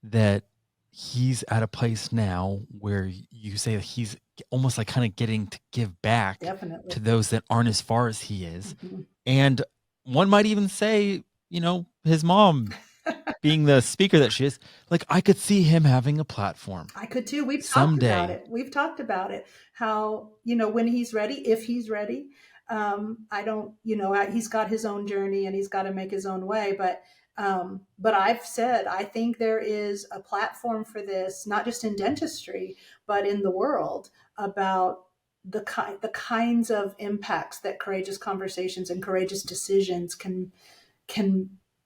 that he's at a place now where you say that he's almost like kind of getting to give back definitely. to those that aren't as far as he is. Mhm. And one might even say, his mom being the speaker that she is, like I could see him having a platform I could too. We've talked about someday. it. We've talked about it. How, when he's ready, if he's ready. I don't, he's got his own journey and he's got to make his own way. But I've said, I think there is a platform for this, not just in dentistry, but in the world, about the kinds of impacts that courageous conversations and courageous decisions can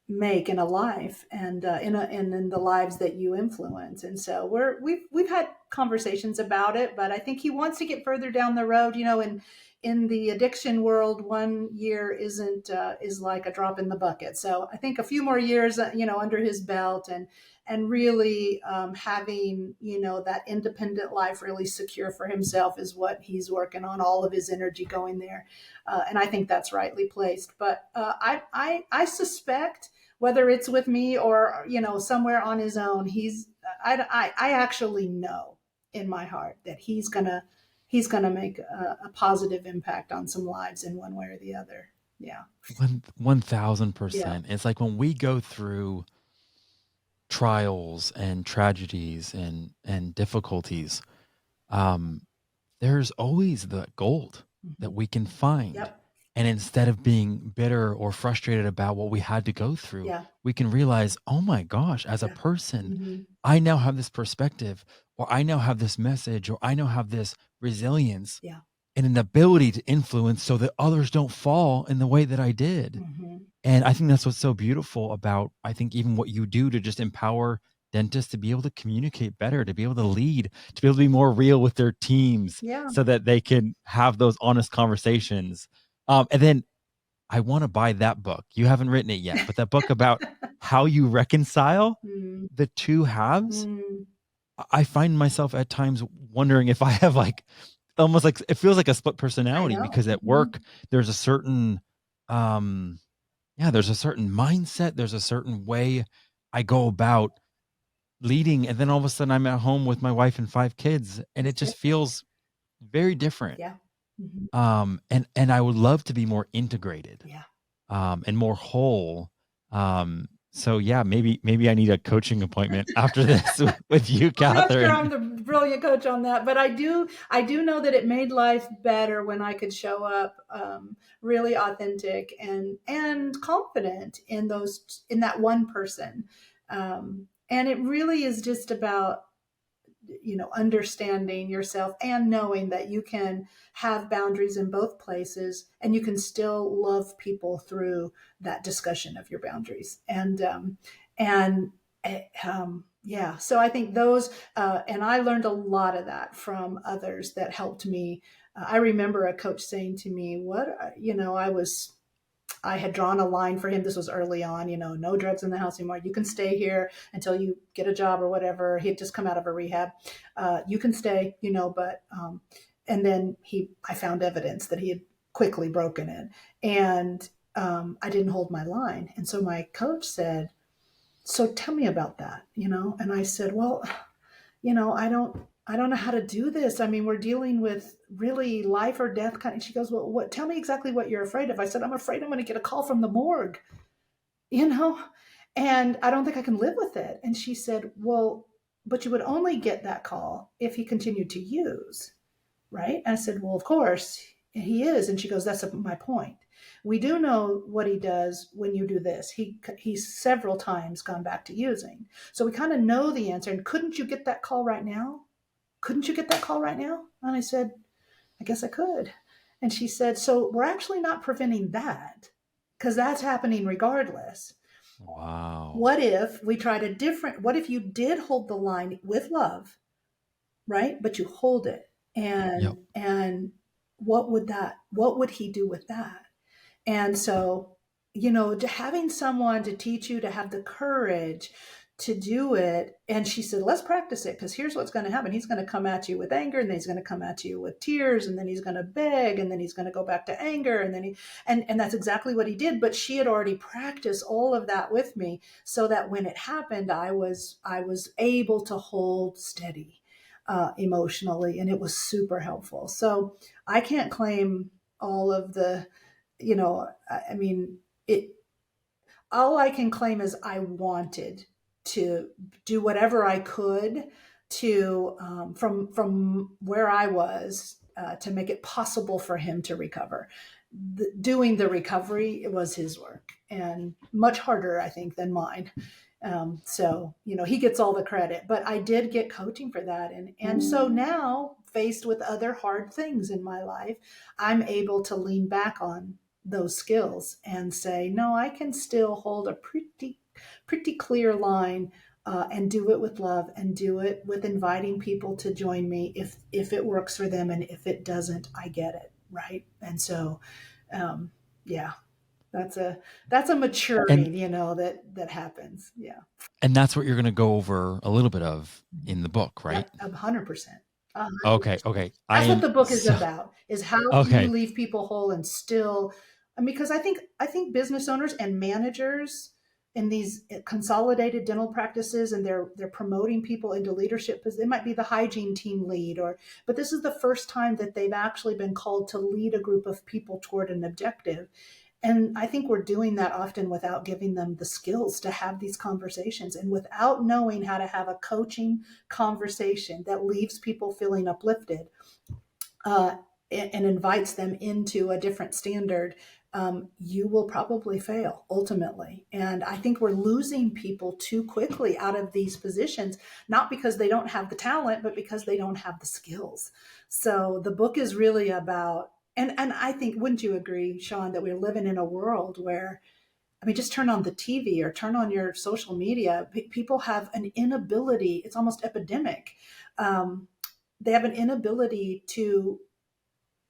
make in a life, and in the lives that you influence. And so we've had conversations about it, but I think he wants to get further down the road. In the addiction world, 1 year isn't is like a drop in the bucket. So I think a few more years, under his belt, and really having that independent life really secure for himself is what he's working on. All of his energy going there, and I think that's rightly placed. But I suspect, whether it's with me or somewhere on his own, I actually know in my heart that he's gonna make a positive impact on some lives in one way or the other. Yeah, One yeah. 1000%. It's like when we go through trials and tragedies and difficulties, um, there's always the gold that Hmm. we can find. Yep. And instead of being bitter or frustrated about what we had to go through, Yeah. we can realize, oh my gosh, as a Yeah. person, Hmm. I now have this perspective, or I now have this message, or I now have this resilience Yeah. and an ability to influence so that others don't fall in the way that I did. Hmm. And I think that's what's so beautiful about, I think, even what you do to just empower dentists to be able to communicate better, to be able to lead, to be able to be more real with their teams Yeah. so that they can have those honest conversations. And then I want to buy that book. You haven't written it yet, but that book about how you reconcile Mm, the two halves. mm, I find myself at times wondering if I have like almost like it feels like a split I personality know. because at Hmm. work there's a certain um yeah, there's a certain mindset, there's a certain way I go about leading, and then all of a sudden I'm at home with my wife and 5 kids and It's it just different. feels very different. Yeah. Hmm. And I would love to be more integrated, Yeah. and more whole. So yeah, maybe I need a coaching appointment after this with you, I'm not sure I'm Catherine. the brilliant coach on that, but I do know that it made life better when I could show up really authentic and confident in that one person. And it really is just about understanding yourself and knowing that you can have boundaries in both places and you can still love people through that discussion of your boundaries and yeah, so I think those and I learned a lot of that from others that helped me. I remember a coach saying to me, what I had drawn a line for him. This was early on, no drugs in the house anymore. You can stay here until you get a job or whatever. He had just come out of a rehab. You can stay, but, and then I found evidence that he had quickly broken it. And I didn't hold my line. And so my coach said, so tell me about that, and I said, well, I don't know how to do this. I mean, we're dealing with really life or death kind of. She goes, well, tell me exactly what you're afraid of. I said, I'm afraid I'm going to get a call from the morgue, you know, and I don't think I can live with it. And she said, well, but you would only get that call if he continued to use, right? And I said, well, of course he is. And she goes, that's my point. We do know what he does when you do this. He's several times gone back to using. So we kind of know the answer. And couldn't you get that call right now? Couldn't you get that call right now? And I said, I guess I could. And she said, so we're actually not preventing that because that's happening regardless. Wow. What if we tried what if you did hold the line with love, right? But you hold it. Yep. And what would he do with that? And so, having someone to teach you to have the courage to do it. And she said, let's practice it because here's what's going to happen. He's going to come at you with anger, and then he's going to come at you with tears, and then he's going to beg, and then he's going to go back to anger. And then and that's exactly what he did. But she had already practiced all of that with me so that when it happened, I was able to hold steady emotionally, and it was super helpful. So I can't claim all of the I mean, it. All I can claim is I wanted to do whatever I could to from where I was to make it possible for him to recover. Doing the recovery, it was his work and much harder, I think, than mine. So he gets all the credit, but I did get coaching for that, and so now faced with other hard things in my life, I'm able to lean back on those skills and say, no, I can still hold a pretty clear line and do it with love and do it with inviting people to join me if it works for them, and if it doesn't, I get it, right? And so, yeah, that's a And maturing, that happens. Yeah. that's what you're gonna go over a little bit of in the book, right? Yep, 100%. A hundred Okay, percent. okay. I That's what am the book is so about, is how do you okay. leave people whole and still. I mean, because I think business owners and managers in these consolidated dental practices, and they're promoting people into leadership, because it might be the hygiene team lead, but this is the first time that they've actually been called to lead a group of people toward an objective. And I think we're doing that often without giving them the skills to have these conversations and without knowing how to have a coaching conversation that leaves people feeling uplifted. and invites them into a different standard, you will probably fail ultimately. And I think we're losing people too quickly out of these positions, not because they don't have the talent, but because they don't have the skills. So the book is really about, and I think, wouldn't you agree, Sean, that we're living in a world where, I mean, just turn on the TV or turn on your social media. People have an inability, it's almost epidemic. Um, they have an inability to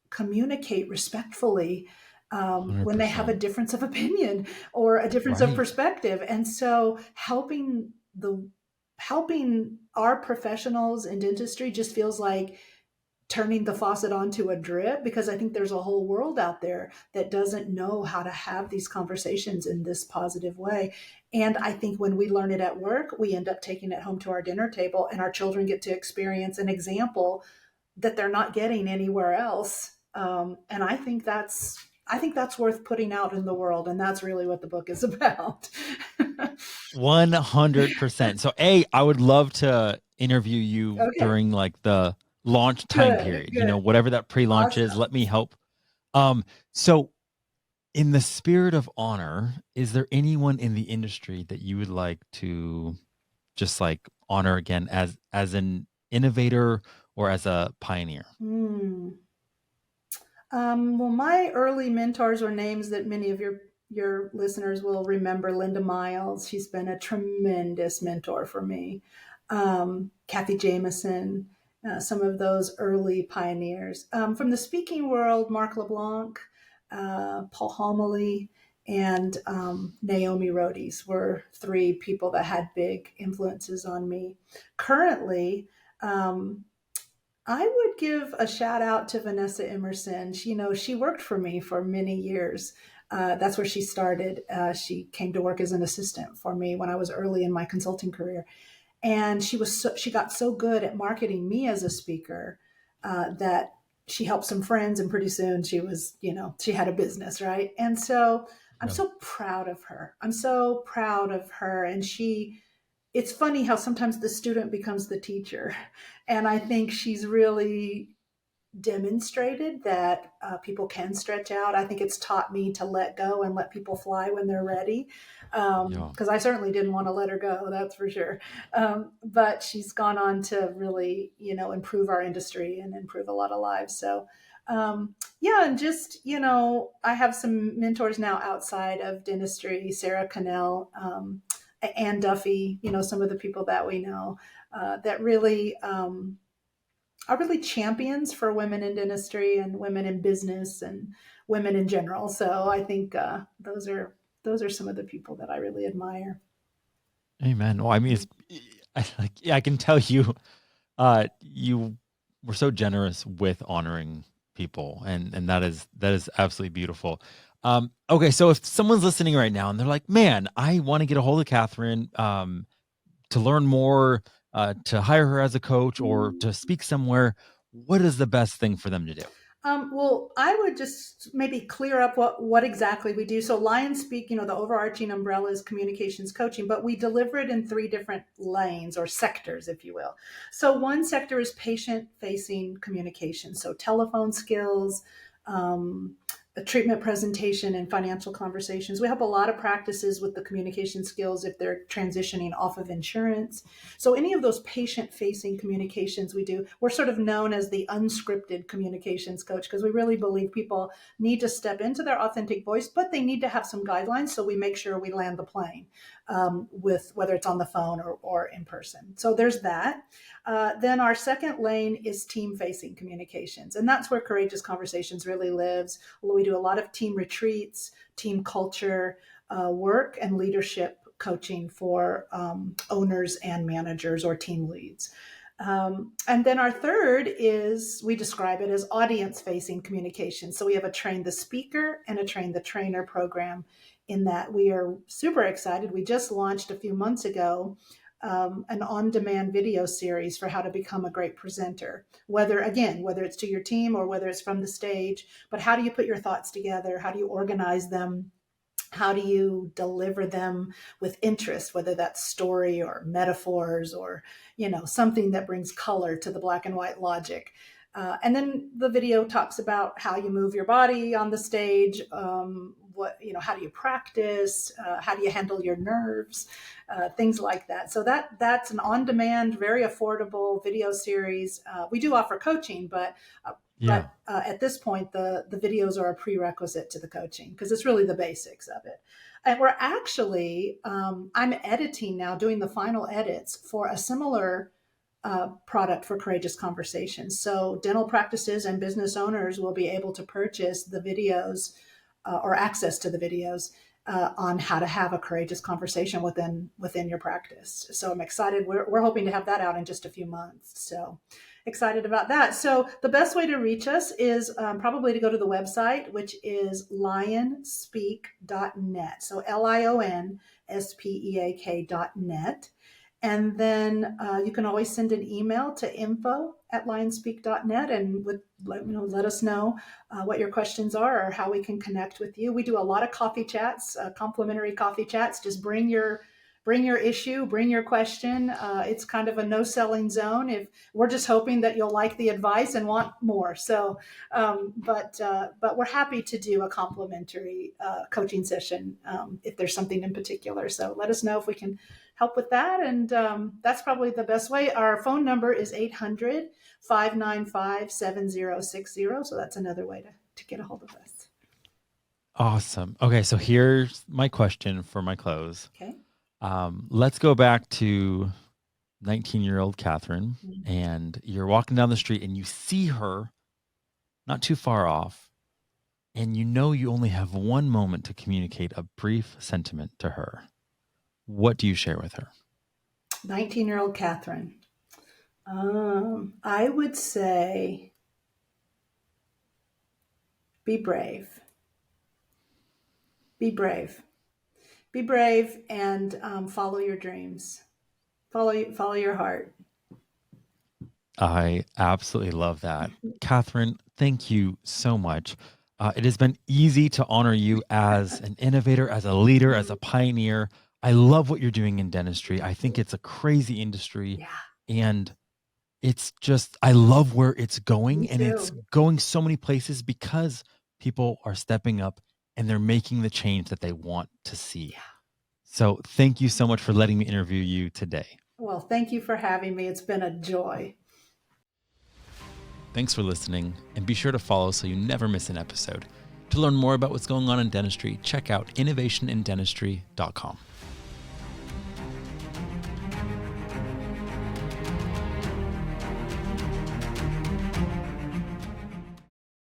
communicate respectfully when they have a 100%. difference of opinion or a difference of Right. perspective. And so helping our professionals in dentistry just feels like turning the faucet onto a drip, because I think there's a whole world out there that doesn't know how to have these conversations in this positive way. And I think when we learn it at work, we end up taking it home to our dinner table, and our children get to experience an example that they're not getting anywhere else. And I think that's worth putting out in the world, and that's really what the book is about. 100%. So, I would love to interview you Okay, during like the launch time good, period, good, whatever that pre-launch is, awesome. let me help. So in the spirit of honor, is there anyone in the industry that you would like to just like honor again as an innovator or as a pioneer? Hmm. Well, my early mentors are names that many of your listeners will remember. Linda Miles, she's been a tremendous mentor for me. Kathy Jameson, some of those early pioneers. From the speaking world, Mark LeBlanc, Paul Homily, and Naomi Rhodes were three people that had big influences on me. Currently, um, I would give a shout out to Vanessa Emerson. She worked for me for many years. That's where she started. She came to work as an assistant for me when I was early in my consulting career, and she got so good at marketing me as a speaker that she helped some friends, and pretty soon she had a business, right? And so I'm Yeah. so proud of her. I'm so proud of her, and it's funny how sometimes the student becomes the teacher. And I think she's really demonstrated that people can stretch out. I think it's taught me to let go and let people fly when they're ready. Yeah. Because I certainly didn't want to let her go, that's for sure. But she's gone on to really, improve our industry and improve a lot of lives. So, yeah, and just, I have some mentors now outside of dentistry, Sarah Cannell, Ann Duffy, some of the people that we know that really are really champions for women in dentistry and women in business and women in general. So I think those are some of the people that I really admire. Amen. Well, I mean, I can tell you, you were so generous with honoring people, and that is absolutely beautiful. Okay, so if someone's listening right now and they're like, "Man, I want to get a hold of Catherine to learn more, to hire her as a coach, or to speak somewhere," what is the best thing for them to do? Well, I would just maybe clear up what exactly we do. So, Lion Speak, the overarching umbrella is communications coaching, but we deliver it in three different lanes or sectors, if you will. So, one sector is patient facing communication, so telephone skills, um, a treatment presentation, and financial conversations. We help a lot of practices with the communication skills if they're transitioning off of insurance. So any of those patient-facing communications we do, we're sort of known as the unscripted communications coach, because we really believe people need to step into their authentic voice, but they need to have some guidelines. So we make sure we land the plane with whether it's on the phone or in person. So there's that. Then our second lane is team-facing communications, and that's where Courageous Conversations really lives. We do a lot of team retreats, team culture work, and leadership coaching for owners and managers or team leads. And then our third is, we describe it as audience facing communication. So we have a train the speaker and a train the trainer program. In that, we are super excited. We just launched a few months ago an on demand video series for how to become a great presenter. Whether it's to your team or whether it's from the stage, but how do you put your thoughts together? How do you organize them? How do you deliver them with interest, whether that's story or metaphors or something that brings color to the black and white logic? And then the video talks about how you move your body on the stage, how do you practice, how do you handle your nerves, things like that. So that's an on-demand, very affordable video series. We do offer coaching, Yeah. at this point, the videos are a prerequisite to the coaching because it's really the basics of it. And we're actually, I'm editing now, doing the final edits for a similar product for Courageous Conversations. So dental practices and business owners will be able to purchase the videos or access to the videos on how to have a courageous conversation within your practice. So I'm excited. We're hoping to have that out in just a few months. So excited about that. So the best way to reach us is probably to go to the website, which is lionspeak.net. So lionspeak.net. And then you can always send an email to info@lionspeak.net and let us know what your questions are or how we can connect with you. We do a lot of coffee chats, complimentary coffee chats. Just bring your issue, bring your question. It's kind of a no selling zone. If we're just hoping that you'll like the advice and want more. So, but we're happy to do a complimentary coaching session if there's something in particular. So let us know if we can help with that. And that's probably the best way. Our phone number is 800-595-7060. So that's another way to get a hold of us. Awesome. Okay. So here's my question for my close. Okay. Let's go back to 19-year-old Catherine, Mm-hmm. and you're walking down the street and you see her not too far off, and you know you only have one moment to communicate a brief sentiment to her. What do you share with her? 19-year-old Catherine. I would say be brave. Be brave. Be brave and follow your dreams. Follow your heart. I absolutely love that. Catherine, thank you so much. It has been easy to honor you as an innovator, as a leader, as a pioneer. I love what you're doing in dentistry. I think it's a crazy industry. Yeah. And it's just, I love where it's going. Me And it's too. going so many places because people are stepping up and they're making the change that they want to see. Yeah. So thank you so much for letting me interview you today. Well, thank you for having me. It's been a joy. Thanks for listening, and be sure to follow so you never miss an episode. To learn more about what's going on in dentistry, check out innovationindentistry.com.